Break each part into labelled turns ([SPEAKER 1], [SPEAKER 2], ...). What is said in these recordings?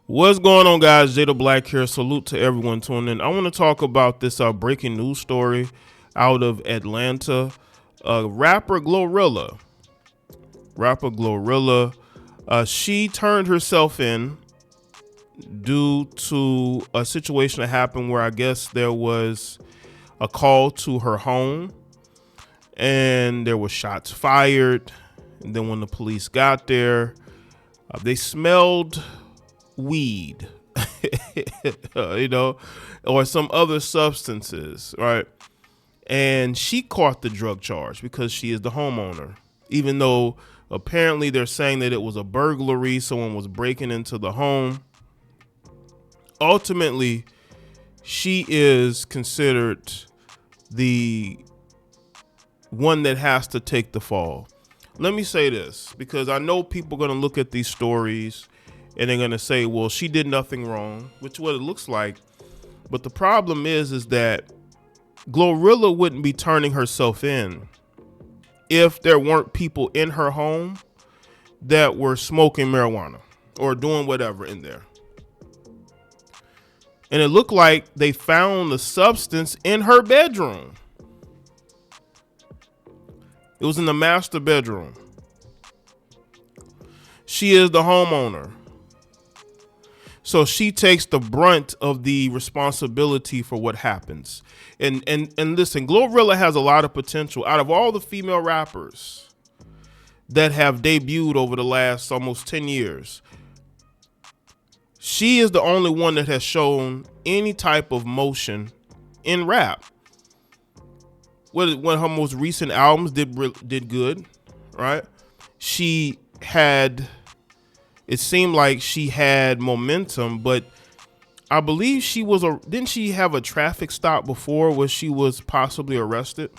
[SPEAKER 1] What's going on, guys? Jada Black here. Salute to everyone tuning in. I want to talk about this breaking news story out of Atlanta. Rapper Glorilla. She turned herself in due to a situation that happened where I guess there was a call to her home and there were shots fired. And then when the police got there, they smelled weed, or some other substances, right? And she caught the drug charge because she is the homeowner, even though apparently they're saying that it was a burglary. Someone was breaking into the home. Ultimately, she is considered the one that has to take the fall. Let me say this, because I know people are going to look at these stories and they're going to say, well, she did nothing wrong, which is what it looks like. But the problem is that Glorilla wouldn't be turning herself in if there weren't people in her home that were smoking marijuana or doing whatever in there. And it looked like they found the substance in her bedroom. It was in the master bedroom. She is the homeowner. So she takes the brunt of the responsibility for what happens. And listen, Glorilla has a lot of potential. Out of all the female rappers that have debuted over the last almost 10 years, she is the only one that has shown any type of motion in rap. One of her most recent albums did good, right? It seemed like she had momentum, but I believe didn't she have a traffic stop before where she was possibly arrested?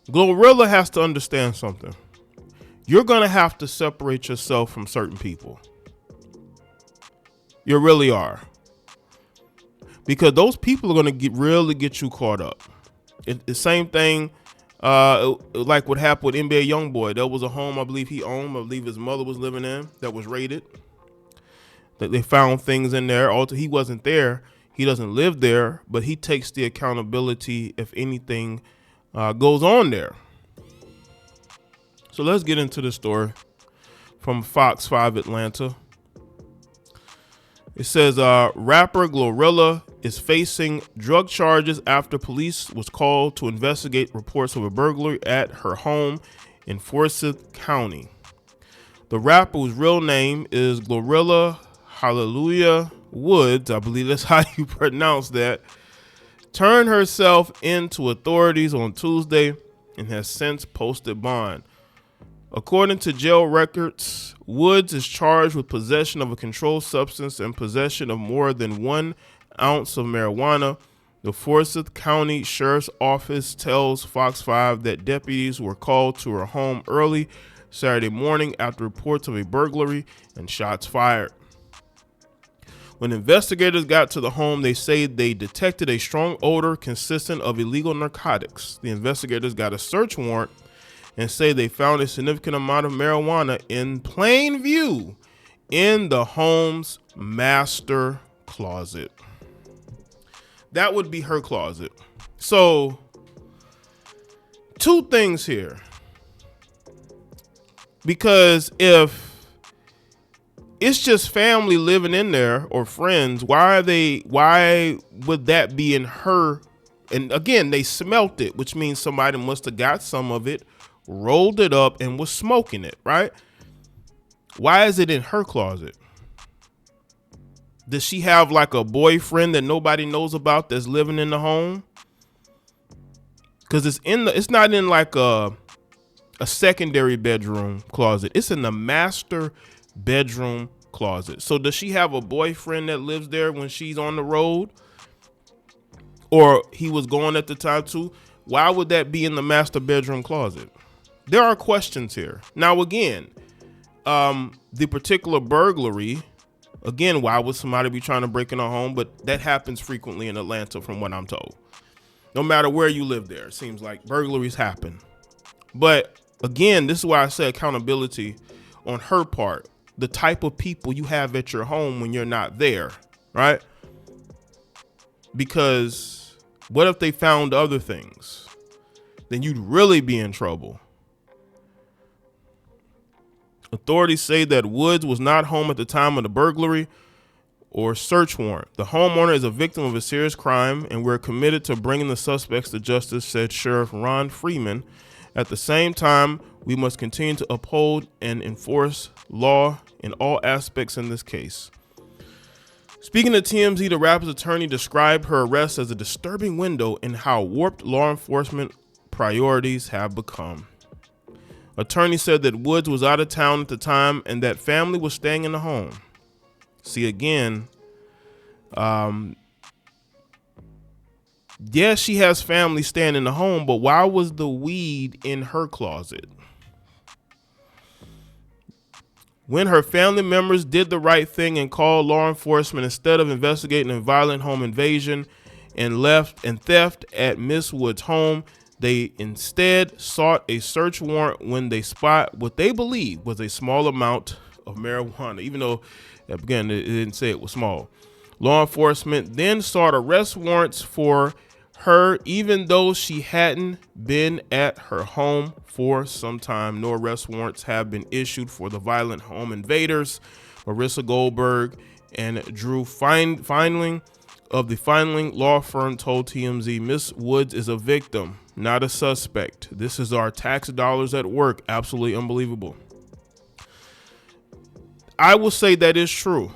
[SPEAKER 1] Glorilla has to understand something. You're going to have to separate yourself from certain people. You really are. Because those people are going to really get you caught up. The same thing like what happened with NBA Youngboy. There was a home I believe he owned, I believe his mother was living in, that was raided. That they found things in there. Although he wasn't there, he doesn't live there, but he takes the accountability if anything goes on there. So let's get into the story from Fox 5 Atlanta. It says rapper Glorilla is facing drug charges after police was called to investigate reports of a burglary at her home in Forsyth County. The rapper, whose real name is Glorilla Hallelujah Woods, I believe that's how you pronounce that, turned herself into authorities on Tuesday and has since posted bond. According to jail records, Woods is charged with possession of a controlled substance and possession of more than 1 ounce of marijuana. The Forsyth County Sheriff's Office tells Fox 5 that deputies were called to her home early Saturday morning after reports of a burglary and shots fired. When investigators got to the home, they say they detected a strong odor consistent of illegal narcotics. The investigators got a search warrant and say they found a significant amount of marijuana in plain view in the home's master closet. That would be her closet. So, two things here. Because if it's just family living in there or friends, why would that be in her? And again, they smelt it, which means somebody must have got some of it, rolled it up, and was smoking it, right? Why is it in her closet? Does she have like a boyfriend that nobody knows about that's living in the home? Because it's not in like a secondary bedroom closet. It's in the master bedroom closet. So does she have a boyfriend that lives there when she's on the road? Or he was going at the time too? Why would that be in the master bedroom closet? There are questions here. Now, again, the particular burglary, again, why would somebody be trying to break in a home? But that happens frequently in Atlanta from what I'm told. No matter where you live there, it seems like burglaries happen. But again, this is why I say accountability on her part. the type of people you have at your home when you're not there, right? Because what if they found other things? Then you'd really be in trouble. Authorities say that Woods was not home at the time of the burglary or search warrant. The homeowner is a victim of a serious crime, and we're committed to bringing the suspects to justice, said Sheriff Ron Freeman. At the same time, we must continue to uphold and enforce law in all aspects in this case. Speaking to TMZ, the rapper's attorney described her arrest as a disturbing window in how warped law enforcement priorities have become. Attorney said that Woods was out of town at the time and that family was staying in the home. See, again, yeah, she has family staying in the home, but why was the weed in her closet? When her family members did the right thing and called law enforcement instead of investigating a violent home invasion and theft at Miss Woods' home, they instead sought a search warrant when they spot what they believe was a small amount of marijuana, even though, again, it didn't say it was small. Law enforcement then sought arrest warrants for her, even though she hadn't been at her home for some time. No arrest warrants have been issued for the violent home invaders. Marissa Goldberg and Drew Feinling of the Feinling law firm told TMZ, Miss Woods is a victim, not a suspect. This is our tax dollars at work. Absolutely unbelievable. I will say that is true.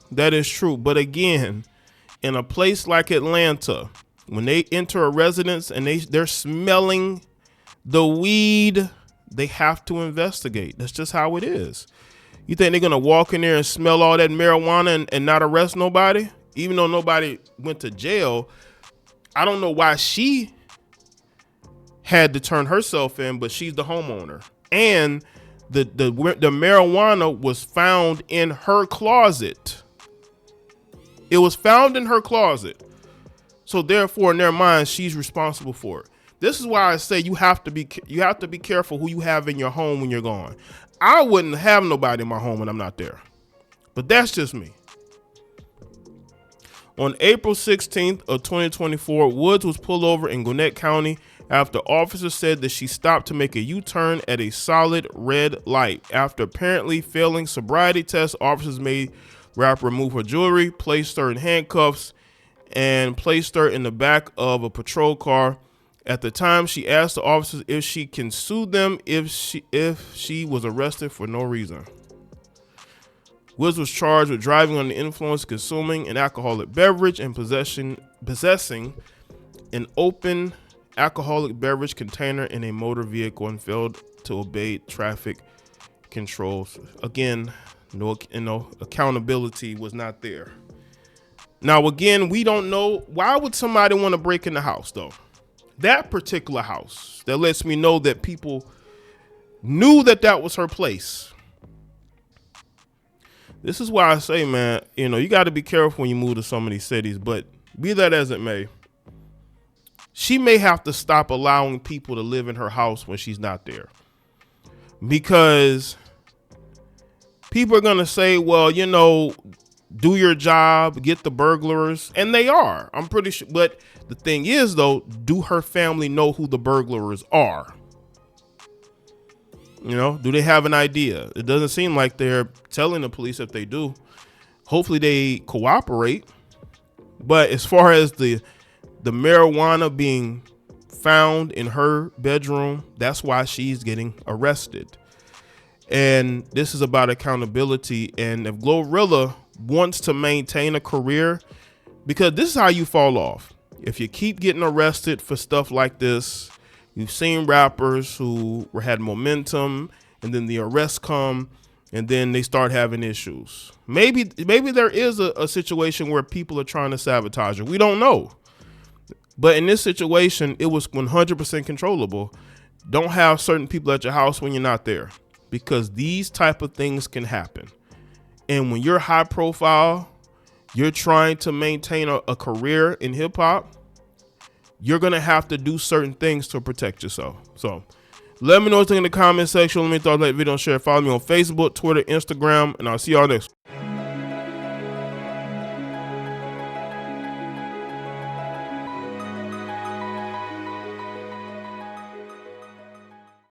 [SPEAKER 1] That is true. But again, in a place like Atlanta, when they enter a residence and they're smelling the weed, they have to investigate. That's just how it is. You think they're going to walk in there and smell all that marijuana and not arrest nobody? Even though nobody went to jail, I don't know why she had to turn herself in, but she's the homeowner. And the marijuana was found in her closet. It was found in her closet. So therefore, in their minds, she's responsible for it. This is why I say you have to be careful who you have in your home when you're gone. I wouldn't have nobody in my home when I'm not there, but that's just me. On April 16th of 2024, Woods was pulled over in Gwinnett County after officers said that she stopped to make a U-turn at a solid red light. After apparently failing sobriety tests, officers made rapper remove her jewelry, placed her in handcuffs, and placed her in the back of a patrol car. At the time, she asked the officers if she can sue them if she was arrested for no reason. Woods was charged with driving under the influence, consuming an alcoholic beverage, and possessing an open alcoholic beverage container in a motor vehicle, and failed to obey traffic controls. Again, no accountability was not there. Now, again, we don't know. Why would somebody want to break in the house, though? That particular house, that lets me know that people knew that was her place. This is why I say, man, you got to be careful when you move to some of these cities, but be that as it may, she may have to stop allowing people to live in her house when she's not there, because people are going to say, well, do your job, get the burglars, and they are. I'm pretty sure. But the thing is, though, do her family know who the burglars are? Do they have an idea? It doesn't seem like they're telling the police. If they do, hopefully they cooperate. But as far as the marijuana being found in her bedroom, that's why she's getting arrested. And this is about accountability. And if Glorilla wants to maintain a career, because this is how you fall off. If you keep getting arrested for stuff like this, you've seen rappers who had momentum and then the arrests come and then they start having issues. Maybe there is a situation where people are trying to sabotage her. We don't know. But in this situation, it was 100% controllable. Don't have certain people at your house when you're not there, because these type of things can happen. And when you're high profile, you're trying to maintain a career in hip hop, you're going to have to do certain things to protect yourself. So Let me know what you think in the comment section. Let me know, like the video, and share. Follow me on Facebook, Twitter, Instagram, and I'll see y'all next.